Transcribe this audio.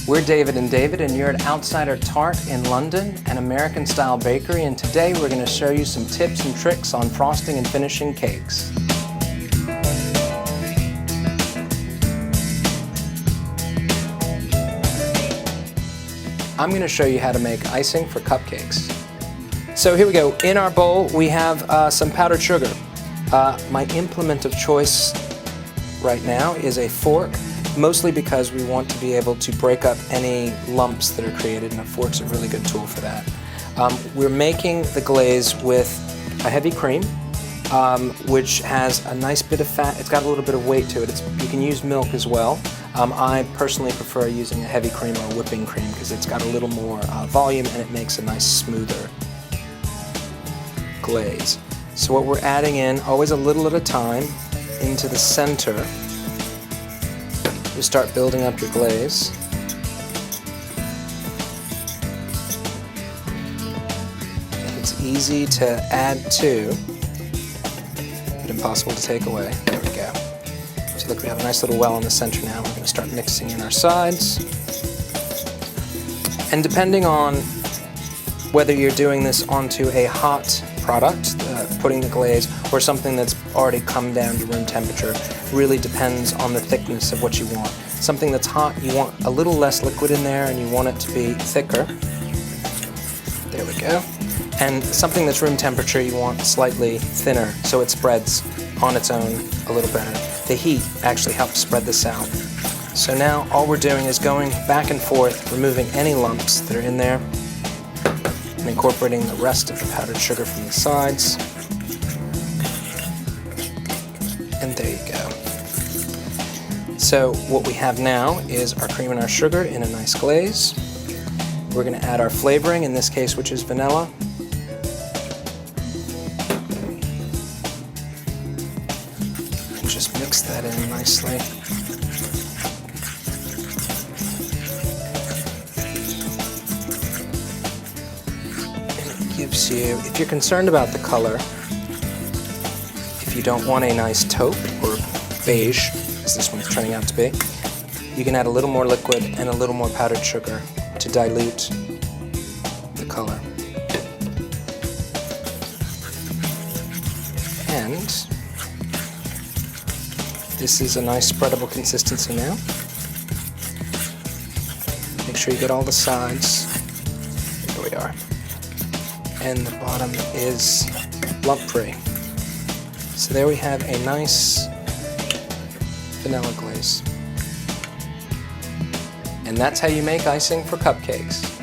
We're David and David, and you're at Outsider Tart in London, an American-style bakery, and today we're going to show you some tips and tricks on frosting and finishing cakes. I'm going to show you how to make icing for cupcakes. So here we go. In our bowl we have some powdered sugar. My implement of choice right now is a fork, mostly because we want to be able to break up any lumps that are created, and a fork's a really good tool for that. We're making the glaze with a heavy cream, which has a nice bit of fat. It's got a little bit of weight to it. You can use milk as well. I personally prefer using a heavy cream or a whipping cream because it's got a little more volume and it makes a nice smoother glaze. So what we're adding in, always a little at a time, into the center. You start building up your glaze. It's easy to add to, but impossible to take away. There we go. So look, we have a nice little well in the center now. We're going to start mixing in our sides. And depending on whether you're doing this onto a hot product, putting the glaze, or something that's already come down to room temperature, really depends on the thickness of what you want. Something that's hot, you want a little less liquid in there and you want it to be thicker. There we go. And something that's room temperature, you want slightly thinner so it spreads on its own a little better. The heat actually helps spread this out. So now all we're doing is going back and forth, removing any lumps that are in there, and incorporating the rest of the powdered sugar from the sides. And there you go. So what we have now is our cream and our sugar in a nice glaze. We're going to add our flavoring, in this case, which is vanilla. And just mix that in nicely. Gives you, if you're concerned about the color, if you don't want a nice taupe or beige, as this one's turning out to be, you can add a little more liquid and a little more powdered sugar to dilute the color. And this is a nice spreadable consistency now. Make sure you get all the sides. Here we are. And the bottom is lump-free. So there we have a nice vanilla glaze. And that's how you make icing for cupcakes.